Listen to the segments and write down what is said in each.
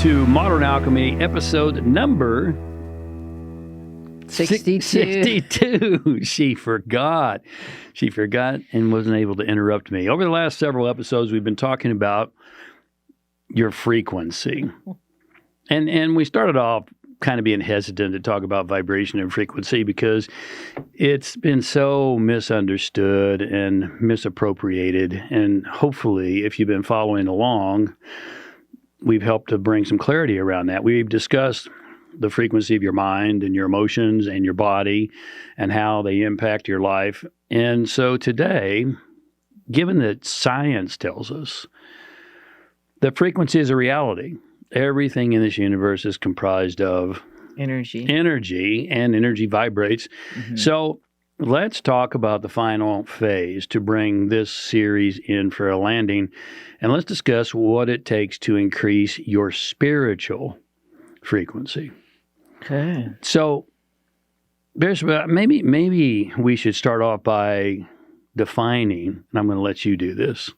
to Modern Alchemy, episode number 62. 62. She forgot and wasn't able to interrupt me. Over the last several episodes, we've been talking about your frequency. And we started off kind of being hesitant to talk about vibration and frequency because it's been so misunderstood and misappropriated. And hopefully, if you've been following along, we've helped to bring some clarity around that. We've discussed the frequency of your mind and your emotions and your body and how they impact your life. And so today, given that science tells us that frequency is a reality, everything in this universe is comprised of energy, and energy vibrates. Mm-hmm. So let's talk about the final phase to bring this series in for a landing. And let's discuss what it takes to increase your spiritual frequency. Okay. So, Bersabeh, maybe we should start off by defining, and I'm going to let you do this,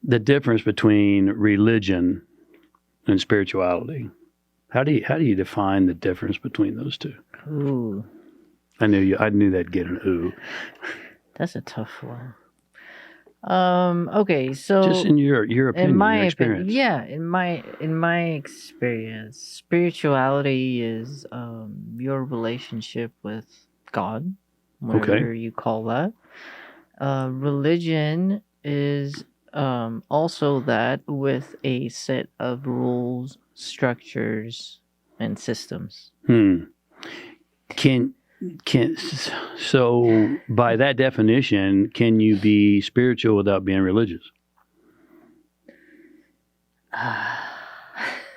the difference between religion and spirituality. How do you define the difference between those two? Ooh. I knew that'd get an ooh. That's a tough one. Okay, so just in your opinion, in my your experience. In my experience, spirituality is your relationship with God, whatever you call that. Religion is also that with a set of rules, structures, and systems. So by that definition, can you be spiritual without being religious?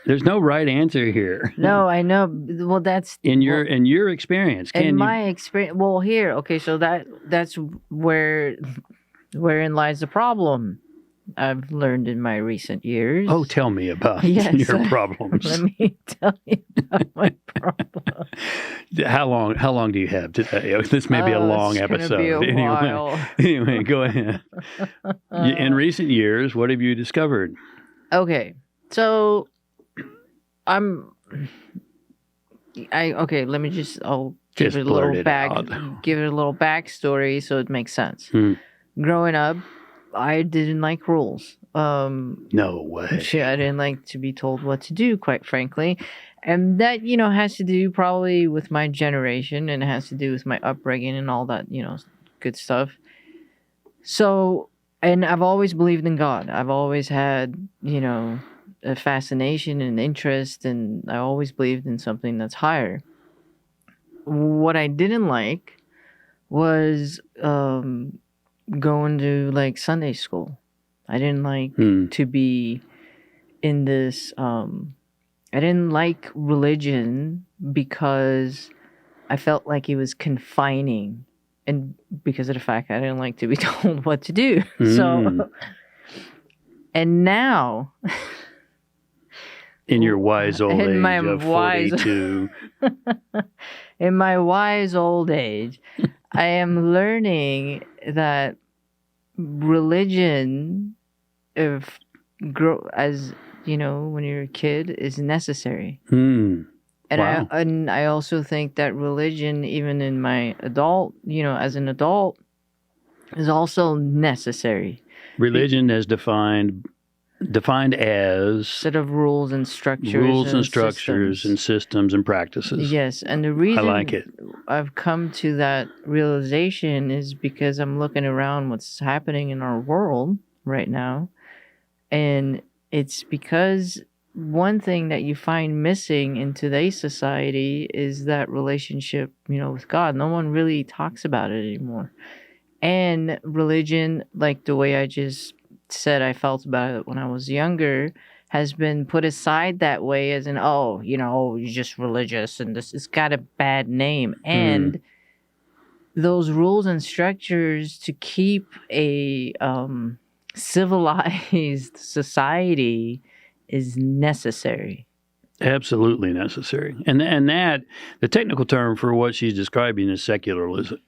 There's no right answer here. No, I know. Well, that's in your experience. My experience. Well, here, okay. So that's wherein lies the problem. I've learned in my recent years. Oh, tell me about your problems. Let me tell you about my problem. How long do you have today? This may be a long episode. Be a while. Anyway, go ahead. In recent years, what have you discovered? Okay, so let me just give it a little backstory so it makes sense. Growing up, I didn't like rules. No way. I didn't like to be told what to do, quite frankly. And that, has to do probably with my generation, and it has to do with my upbringing and all that, good stuff. So, and I've always believed in God. I've always had, a fascination and interest, and I always believed in something that's higher. What I didn't like was going to like Sunday school. I didn't like to be in this I didn't like religion because I felt like it was confining, and because of the fact I didn't like to be told what to do. So and now in your wise old age of 42 in my wise old age, I am learning that religion, when you're a kid, is necessary. And wow. I also think that religion, even in my adult, as an adult, is also necessary. Religion is defined as set of rules and structures and systems and practices. Yes, and the reason I like it. I've come to that realization is because I'm looking around what's happening in our world right now, and it's because one thing that you find missing in today's society is that relationship, with God. No one really talks about it anymore. And religion, like the way I just said I felt about it when I was younger, has been put aside that way as you're just religious, and it's got a bad name. And those rules and structures to keep a civilized society is necessary. Absolutely necessary. And that, the technical term for what she's describing is secularism,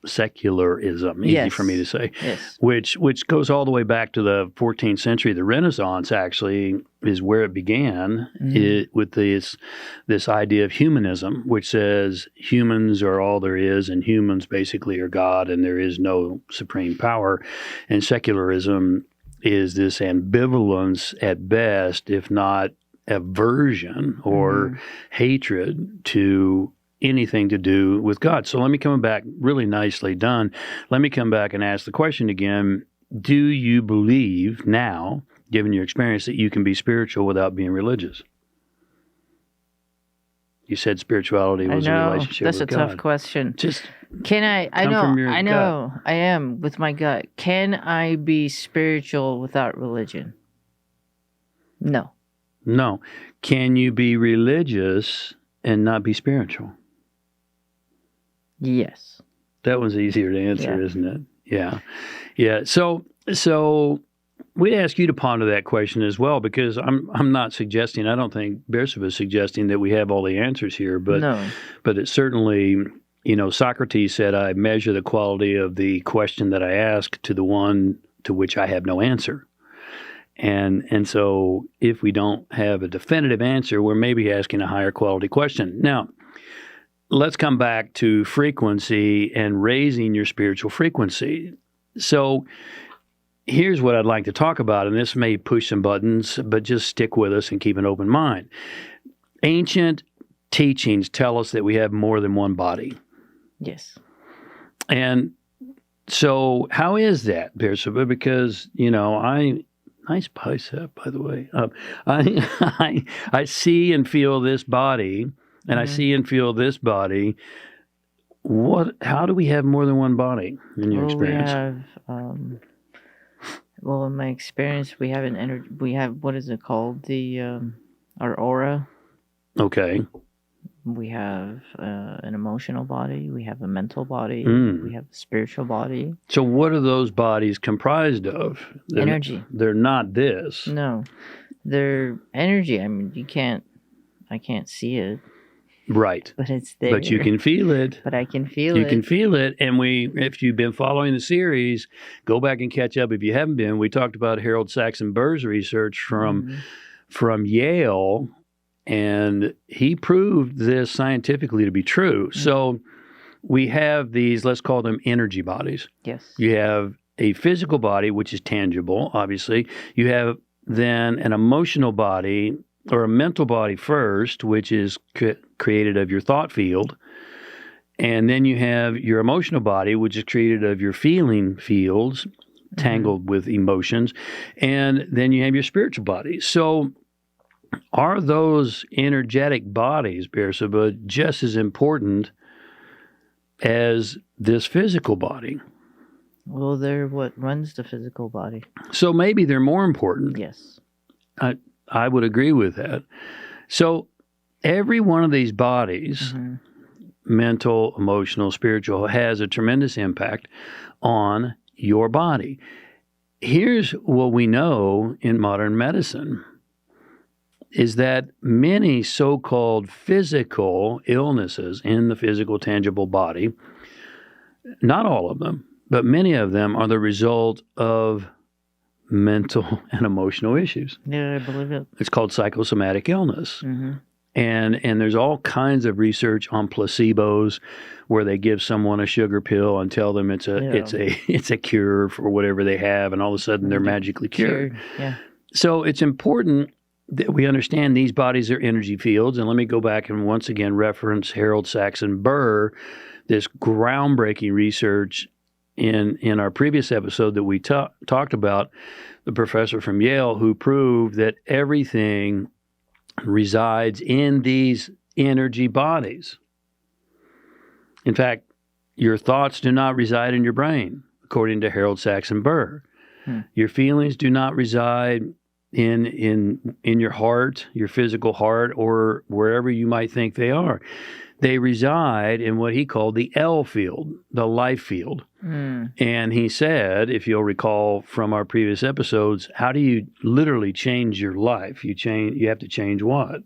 easy for me to say, Yes. which goes all the way back to the 14th century. The Renaissance actually is where it began with this idea of humanism, which says humans are all there is and humans basically are God and there is no supreme power. And secularism is this ambivalence at best, if not aversion or hatred to anything to do with God. So let me come back, really nicely done. Let me come back and ask the question again. Do you believe now, given your experience, that you can be spiritual without being religious? You said spirituality was a relationship that's with a God. tough question. Just can I come know, from your I know, I am with my gut. Can I be spiritual without religion? No. No. Can you be religious and not be spiritual? Yes. That one's easier to answer, Yeah. isn't it? Yeah. Yeah. So we'd ask you to ponder that question as well, because I'm not suggesting, I don't think Bersabeh is suggesting that we have all the answers here, but No. but it certainly, Socrates said, I measure the quality of the question that I ask to the one to which I have no answer. And so if we don't have a definitive answer, we're maybe asking a higher quality question. Now, let's come back to frequency and raising your spiritual frequency. So here's what I'd like to talk about, and this may push some buttons, but just stick with us and keep an open mind. Ancient teachings tell us that we have more than one body. Yes. And so how is that, Bersabeh? Because, nice bicep, by the way. I see and feel this body, and I see and feel this body. How do we have more than one body in your experience? We have, in my experience, we have an energy. We have, what is it called? Our aura. Okay. We have an emotional body. We have a mental body. Mm. We have a spiritual body. So what are those bodies comprised of? Energy. They're not this. No, they're energy. I mean, I can't see it. Right. But it's there. But you can feel it. But I can feel it. You can feel it. And if you've been following the series, go back and catch up. If you haven't been, we talked about Harold Saxon Burr's research from Yale, and he proved this scientifically to be true. So we have these, let's call them energy bodies. Yes. You have a physical body, which is tangible, obviously. You have then an emotional body or a mental body first, which is created of your thought field. And then you have your emotional body, which is created of your feeling fields, tangled with emotions. And then you have your spiritual body. So are those energetic bodies, Bersabeh, just as important as this physical body? Well, they're what runs the physical body. So maybe they're more important. Yes. I would agree with that. So every one of these bodies, mental, emotional, spiritual, has a tremendous impact on your body. Here's what we know in modern medicine is that many so-called physical illnesses in the physical, tangible body, not all of them, but many of them are the result of mental and emotional issues. Yeah, I believe it. It's called psychosomatic illness. And there's all kinds of research on placebos where they give someone a sugar pill and tell them it's a cure for whatever they have, and all of a sudden they're magically cured. Yeah. So it's important that we understand these bodies are energy fields. And let me go back and once again reference Harold Saxon Burr, this groundbreaking research in our previous episode that we talked about, the professor from Yale who proved that everything resides in these energy bodies. In fact, your thoughts do not reside in your brain, according to Harold Saxon Burr. Your feelings do not reside in your heart, your physical heart, or wherever you might think they are. They reside in what he called the L field, the life field. And he said, if you'll recall from our previous episodes, how do you literally change your life? You have to change what?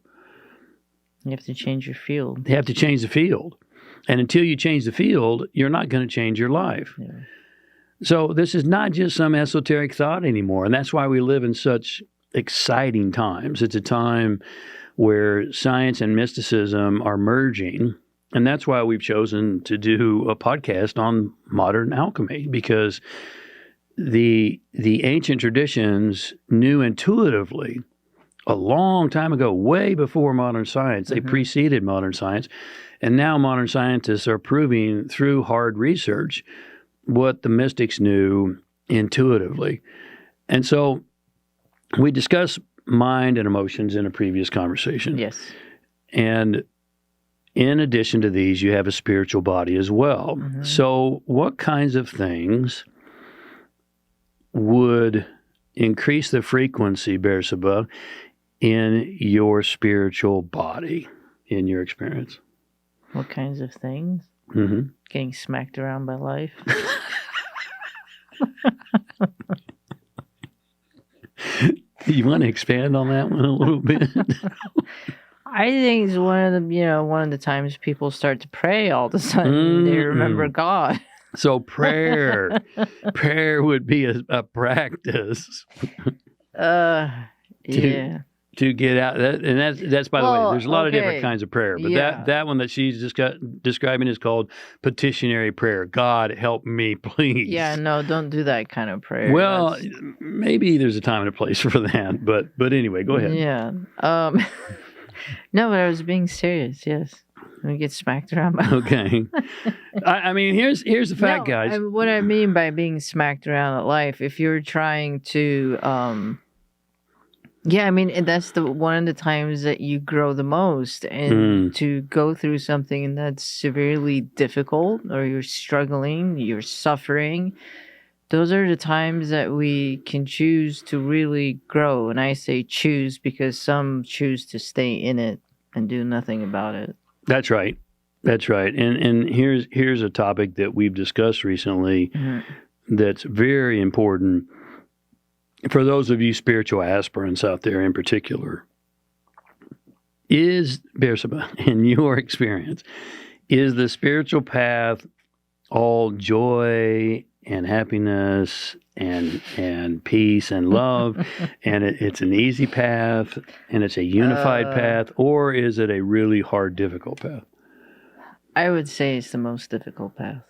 You have to change your field. You have to change the field. And until you change the field, you're not going to change your life. Yeah. So this is not just some esoteric thought anymore. And that's why we live in such exciting times. It's a time where science and mysticism are merging. And that's why we've chosen to do a podcast on modern alchemy, because the ancient traditions knew intuitively a long time ago, way before modern science. They preceded modern science. And now modern scientists are proving through hard research what the mystics knew intuitively. And so we discussed mind and emotions in a previous conversation. Yes. And in addition to these, you have a spiritual body as well. So what kinds of things would increase the frequency, Bersabeh, in your spiritual body, in your experience? What kinds of things? Getting smacked around by life. You want to expand on that one a little bit? I think it's one of the times people start to pray all of a sudden. They remember God. So prayer would be a practice. Yeah. To get out, and that's by the way, there's a lot of different kinds of prayer, but that one that she's describing is called petitionary prayer. God, help me, please. Yeah, no, don't do that kind of prayer. Well, maybe there's a time and a place for that, but anyway, go ahead. Yeah. No, but I was being serious. Yes, we get smacked around by. Okay. I mean, here's the fact, guys. What I mean by being smacked around at life, if you're trying to. Yeah, I mean, that's one of the times that you grow the most. And to go through something that's severely difficult, or you're struggling, you're suffering, those are the times that we can choose to really grow. And I say choose because some choose to stay in it and do nothing about it. That's right. That's right. And here's a topic that we've discussed recently that's very important for those of you spiritual aspirants out there in particular. Is, Bersabeh, in your experience, is the spiritual path all joy and happiness and peace and love, and it's an easy path, and it's a unified path, or is it a really hard, difficult path? I would say it's the most difficult path.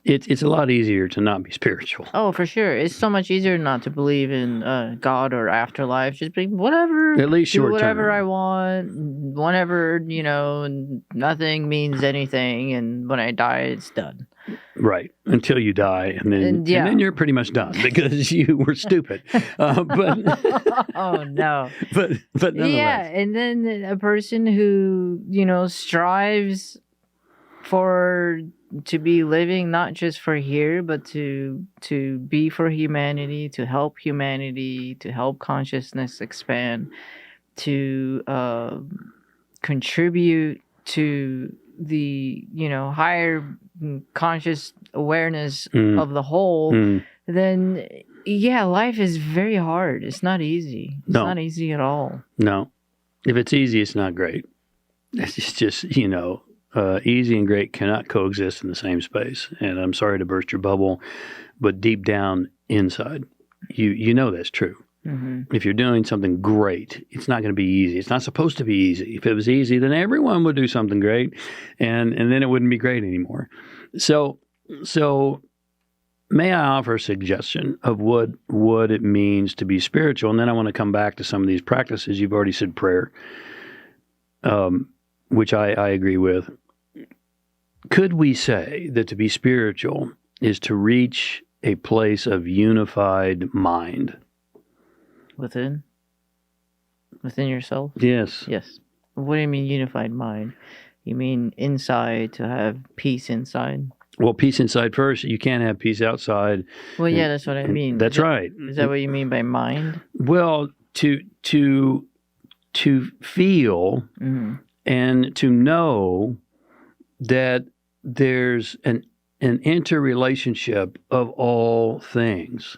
It's a lot easier to not be spiritual. Oh, for sure. It's so much easier not to believe in God or afterlife. Just be whatever. At least short term. Do whatever I want. Whenever, nothing means anything. And when I die, it's done. Right. Until you die. And then you're pretty much done because you were stupid. But oh, no. But nonetheless. Yeah. And then a person who, strives to be living not just for here, but to be for humanity, to help consciousness expand, to contribute to the higher conscious awareness of the whole, then life is very hard. It's not easy. It's not easy at all. No. If it's easy, it's not great. It's just easy and great cannot coexist in the same space. And I'm sorry to burst your bubble, but deep down inside, you know that's true. If you're doing something great, it's not going to be easy. It's not supposed to be easy. If it was easy, then everyone would do something great, and then it wouldn't be great anymore. So may I offer a suggestion of what it means to be spiritual? And then I want to come back to some of these practices. You've already said prayer, which I agree with. Could we say that to be spiritual is to reach a place of unified mind? Within yourself? Yes. Yes. What do you mean unified mind? You mean inside, to have peace inside? Well, peace inside first. You can't have peace outside. Well, yeah, that's what I mean. That's right. Is that what you mean by mind? Well, to feel and to know that there's an interrelationship of all things.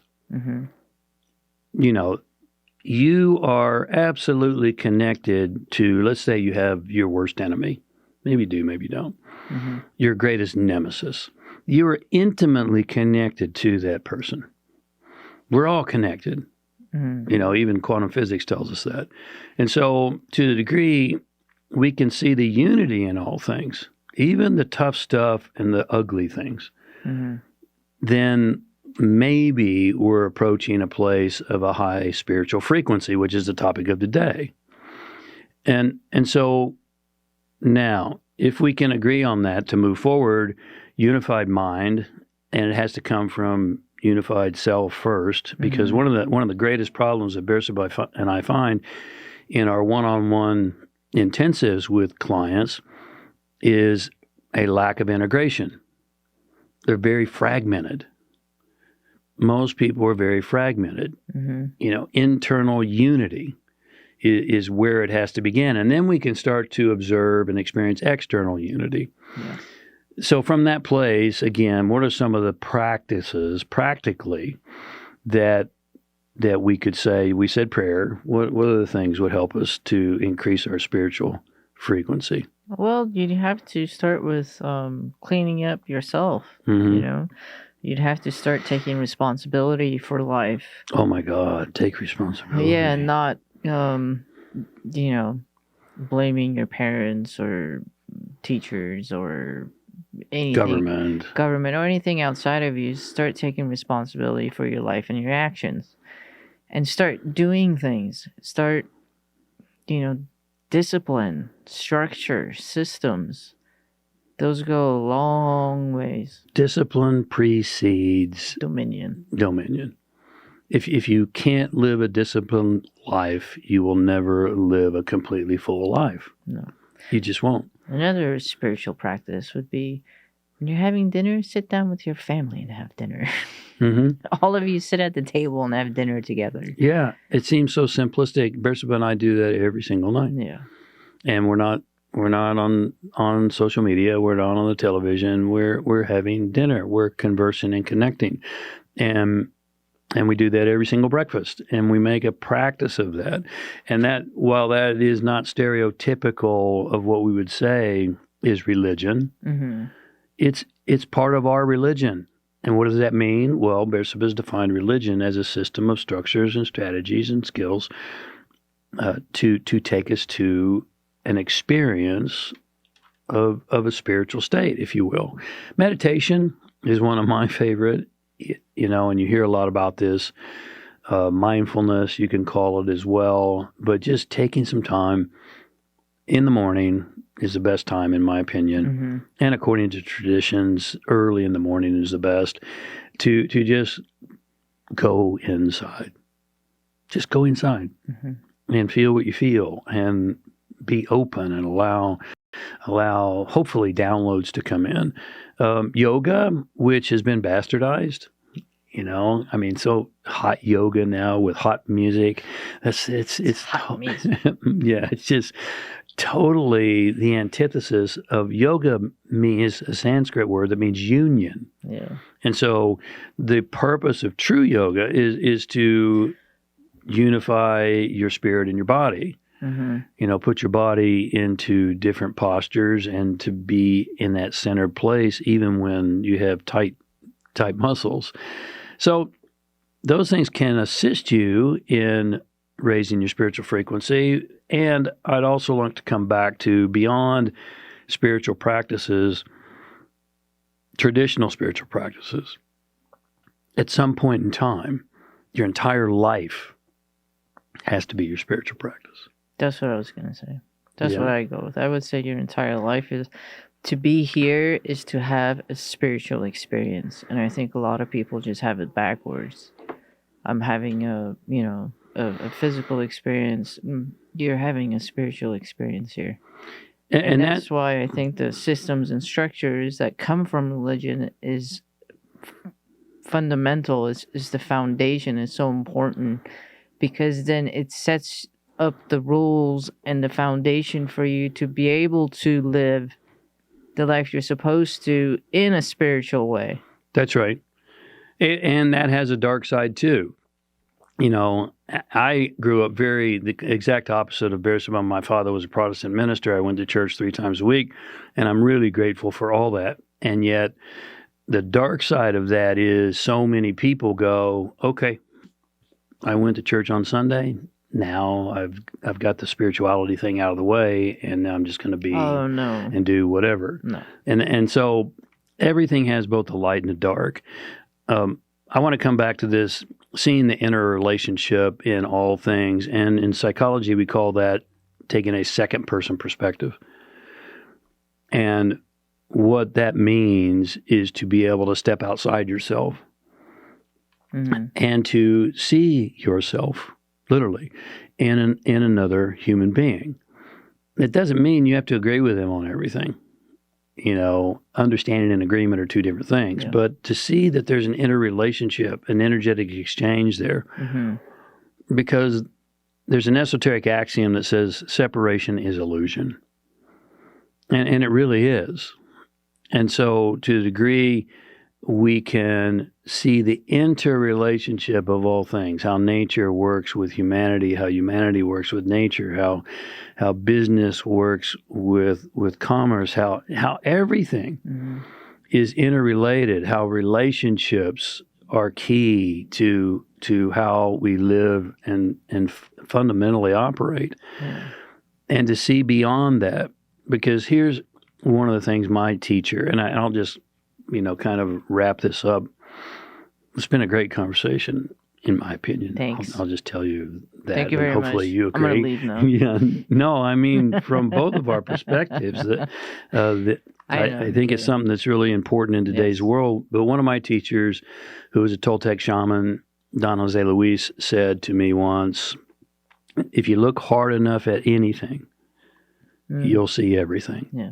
you are absolutely connected to, let's say you have your worst enemy. Maybe you do, maybe you don't. Mm-hmm. Your greatest nemesis. You are intimately connected to that person. We're all connected. Mm-hmm. You know, even quantum physics tells us that. And so, to the degree we can see the unity in all things, even the tough stuff and the ugly things, Mm-hmm. then maybe we're approaching a place of a high spiritual frequency, which is the topic of the day. And so now, if we can agree on that to move forward, unified mind, and it has to come from unified self first, because Mm-hmm. one of the greatest problems that Bersabeh and I find in our one-on-one intensives with clients is a lack of integration. They're very fragmented. Most people are very fragmented. Mm-hmm. You know, internal unity is where it has to begin. And then we can start to observe and experience external unity. Yeah. So from that place, again, what are some of the practices practically that we could say? We said prayer. What other things would help us to increase our spiritual frequency? Well, you'd have to start with cleaning up yourself. Mm-hmm. You know, you'd have to start taking responsibility for life. Oh my God, take responsibility. Yeah, not you know, blaming your parents or teachers or anything, government or anything outside of you. Start taking responsibility for your life and your actions, and start doing things. Start, discipline, structure, systems. Those go a long ways. Discipline precedes dominion. If you can't live a disciplined life, you will never live a completely full life. No. You just won't. Another spiritual practice would be, when you're having dinner, sit down with your family and have dinner. Mm-hmm. All of you sit at the table and have dinner together. Yeah, it seems so simplistic. Bersabeh and I do that every single night. Yeah. And we're not on social media. We're not on the television. We're having dinner. We're conversing and connecting. And we do that every single breakfast, and we make a practice of that. And that, while that is not stereotypical of what we would say is religion, Mm-hmm. it's part of our religion. And what does that mean? Well, Bersabeh has defined religion as a system of structures and strategies and skills to take us to an experience of a spiritual state, if you will. Meditation is one of my favorite. And you hear a lot about this. Mindfulness, you can call it as well. But just taking some time in the morning is the best time, in my opinion. Mm-hmm. And according to traditions, early in the morning is the best to just go inside. Just go inside and feel what you feel and be open and allow hopefully downloads to come in. Yoga, which has been bastardized, so hot yoga now with hot music. It's hot music. Yeah, it's just totally the antithesis of yoga. Means a Sanskrit word that means union. Yeah. And so the purpose of true yoga is to unify your spirit and your body. Mm-hmm. Put your body into different postures and to be in that centered place, even when you have tight muscles. So those things can assist you in raising your spiritual frequency. And I'd also like to come back to beyond spiritual practices, traditional spiritual practices. At some point in time, your entire life has to be your spiritual practice. That's what I was going to say. That's what I go with. I would say your entire life is to be here is to have a spiritual experience. And I think a lot of people just have it backwards. I'm having a physical experience. You're having a spiritual experience here. And that's why I think the systems and structures that come from religion is fundamental, is the foundation, is so important, because then it sets up the rules and the foundation for you to be able to live the life you're supposed to in a spiritual way. That's right. And that has a dark side too. you know, I grew up the exact opposite of Bersabeh. My father was a Protestant minister. I went to church 3 times a week, and I'm really grateful for all that. And yet, the dark side of that is so many people go, okay, I went to church on Sunday. Now I've got the spirituality thing out of the way, and now I'm just going to be and do whatever. No. And so everything has both the light and the dark. I want to come back to this, seeing the interrelationship in all things. And in psychology, we call that taking a second person perspective. And what that means is to be able to step outside yourself and to see yourself, literally, in another human being. It doesn't mean you have to agree with them on everything. You know, understanding and agreement are 2 different things. Yeah. But to see that there's an interrelationship, an energetic exchange there, because there's an esoteric axiom that says separation is illusion. And it really is. And so to the degree we can see the interrelationship of all things, how nature works with humanity, how humanity works with nature, how business works with commerce, how everything is interrelated, how relationships are key to how we live and fundamentally operate. Yeah. And to see beyond that, because here's one of the things my teacher, and I'll just, kind of wrap this up. It's been a great conversation, in my opinion. Thanks. I'll just tell you that. Thank you very much. Hopefully you agree. I'm going to leave now. Yeah. No, I mean, from both of our perspectives, I think it's something that's really important in today's world. But one of my teachers, who was a Toltec shaman, Don Jose Luis, said to me once, if you look hard enough at anything, you'll see everything. Yeah.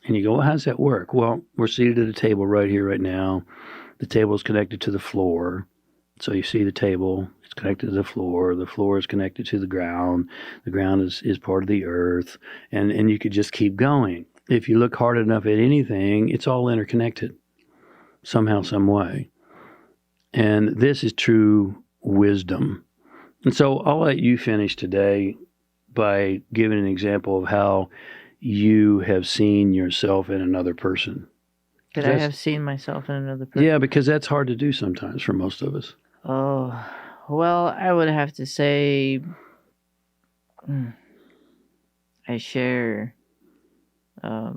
And you go, well, how does that work? Well, we're seated at a table right here, right now. The table is connected to the floor. So you see the table, it's connected to the floor. The floor is connected to the ground. The ground is part of the earth. And you could just keep going. If you look hard enough at anything, it's all interconnected somehow, some way. And this is true wisdom. And so I'll let you finish today by giving an example of how you have seen yourself in another person. Could I have seen myself in another person? Yeah, because that's hard to do sometimes for most of us. Oh, well, I would have to say I share a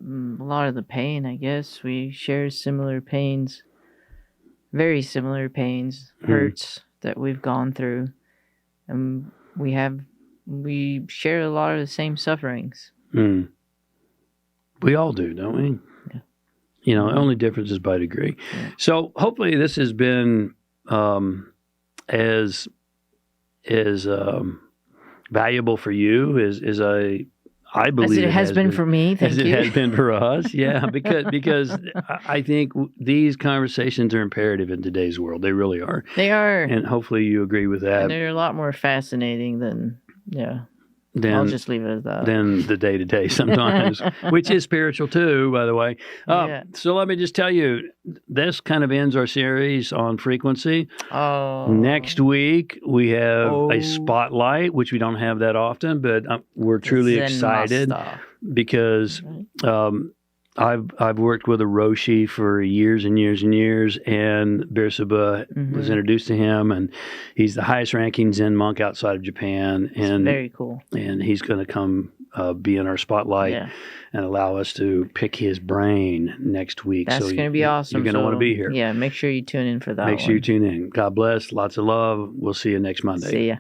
lot of the pain, I guess. We share similar pains, very similar pains, hurts that we've gone through. And we share a lot of the same sufferings. We all do, don't we? Yeah. The only difference is by degree. Yeah. So hopefully this has been as valuable for you as I believe as it has been for me. Thank you. As it has been for us. Yeah, because I think these conversations are imperative in today's world. They really are. They are. And hopefully you agree with that. And they're a lot more fascinating than, I'll just leave it at that. Than the day-to-day sometimes, which is spiritual too, by the way. So let me just tell you, this kind of ends our series on frequency. Next week, we have a spotlight, which we don't have that often, but we're truly excited because I've worked with a Roshi for years and years and years, and Bersabeh was introduced to him, and he's the highest ranking Zen monk outside of Japan. And very cool. And he's going to come be in our spotlight and allow us to pick his brain next week. That's going to be awesome. You're going to want to be here. Yeah, make sure you tune in for that. Make sure you tune in. God bless. Lots of love. We'll see you next Monday. See ya.